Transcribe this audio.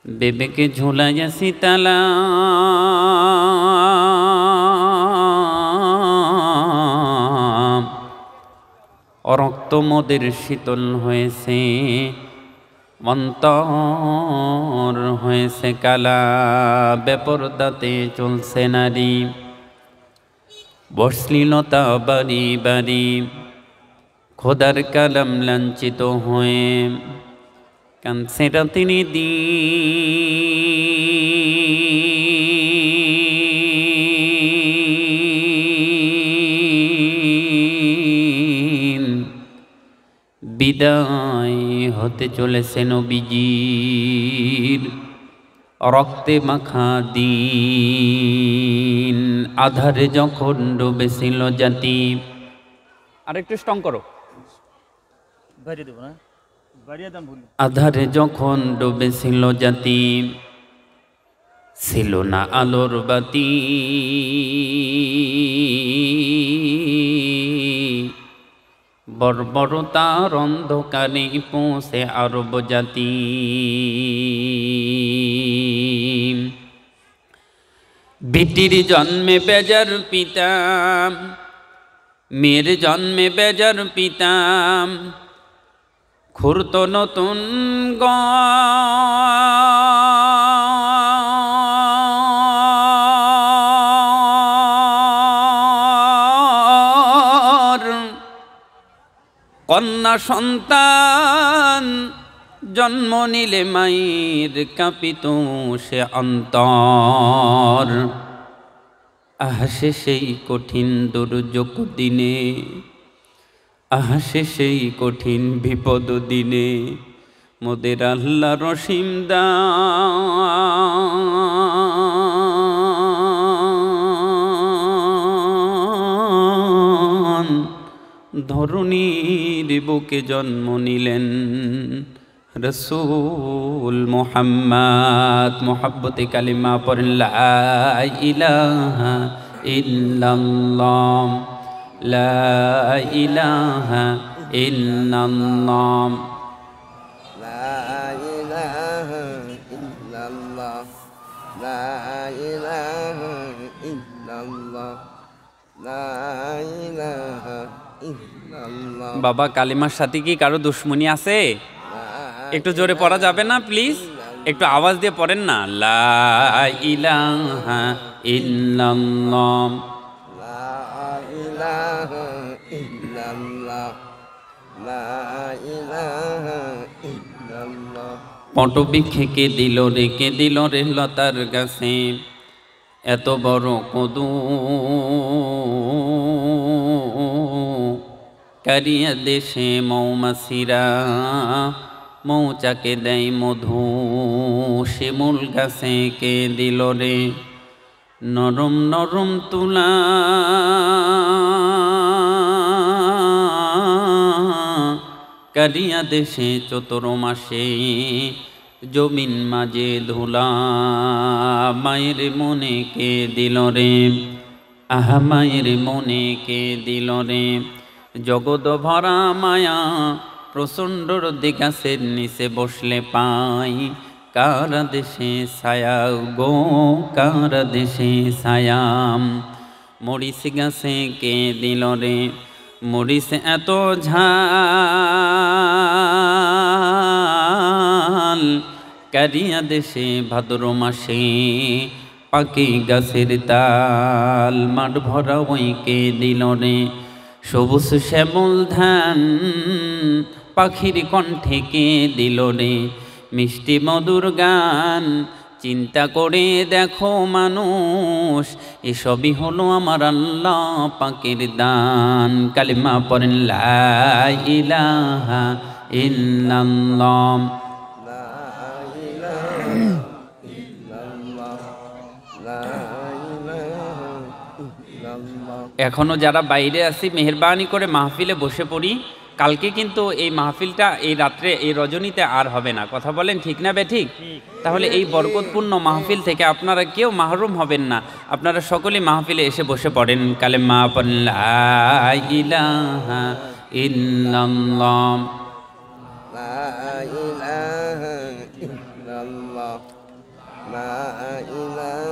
বেবেকে ঝুলাইয়াছি তালা রক্ত মোদের শীতল হয়েছে, অন্তর হয়েছে কালা। বেপরদাতে চলছে নারী, অশ্লীলতা বাড়ি বাড়ি, খোদার কালাম লাঞ্ছিত হয়ে কাঁদছে রাতিনি দিন। বিদায় হতে চলেছে নবীজির, রক্তে মাখা দিন। আধারে যখন ডুবেছিল জাতি, আরেকটু স্ট্রং করো, বাড়িয়ে দেবো না, আধারে যখন ডুবেছিল জাতি, ছিল না আলোর বাতি। বর্বরতার অন্ধকারে পৌঁছে আরব জাতি। বেটির জন্মে বেজার পিতা, মেয়ের জন্মে বেজার পিতা, খুঁড়ত নতুন ঘর। কন্যা সন্তান জন্ম নিলে মায়ের কাঁপিত সে অন্তর। আহাসে সেই কঠিন দুর্যোগ দিনে, আহাসে সেই কঠিন বিপদ দিনে, মোদের আল্লাহ রসিম দান ধরণীর বুকে জন্ম নিলেন রসূল মুহাম্মদ। মোহাব্বতে কালিমা পড়েন লা ইলাহা ইল্লাল্লাহ, লা ইলাহা ইল্লাল্লাহ, লা ইলাহা ইল্লাল্লাহ, লা ইলাহা ইল্লাল্লাহ, লা ইলাহা ইল্লাল্লাহ। বাবা কালিমার সাথে কি কারো দুশ্মনী আছে? একটু জোরে পড়া যাবে না প্লিজ? একটু আওয়াজ দিয়ে পড়েন না। লা ইলাহা ইল্লাল্লাহ, লা ইলাহা ইল্লাল্লাহ, লা ইলাহা ইল্লাল্লাহ। পটবৃক্ষকে দিল রেখে দিল রে লতার গাছে, এত বড় কদু কারিয়া দেশে মৌমাছিরা মৌচাকে দেয় মধু। শিমুল গাছে কে দিল রে নরম নরম তুলা, কালিয়া দেশে চতুর মাসে জমিন মাঝে ধুলা। মায়ের মনে কে দিল রে, আহা মায়ের মনে কে দিল রে জগৎ ভরা মায়া। প্রচণ্ড রোদে গাছের নিচে বসলে পাই কার দেশে ছায়া গো, কার দেশে ছায়াম। মরিচ গাছে কে দিল রে মরিচ এত ঝাল, কারিয়া দেশে ভাদ্র মাসে পাকে গাছের তাল। মাঠ ভরা ওই কে দিল রে সবুজ শ্যামল ধান, পাখির কণ্ঠে কে দিল রে মিষ্টি মধুর গান। চিন্তা করে দেখো মানুষ, এসবই হলো আমার আল্লাহ পাকের দান। কালিমা পড়েন লা ইলাহা ইল্লাল্লাহ, এখনো যারা বাইরে আছি মেহেরবানি করে মাহফিলে বসে পড়ি। কালকে কিন্তু এই মাহফিলটা এই রাত্রে এই রজনীতে আর হবে না। কথা বলেন ঠিক না বেঠিক? তাহলে এই বরকতপূর্ণ মাহফিল থেকে আপনারা কেউ মাহরুম হবেন না। আপনারা সকলে মাহফিলে এসে বসে পড়েন। কালেমা পড়েন লা ইলাহা ইল্লাল্লাহ, লা ইলাহা illallah, la ilaha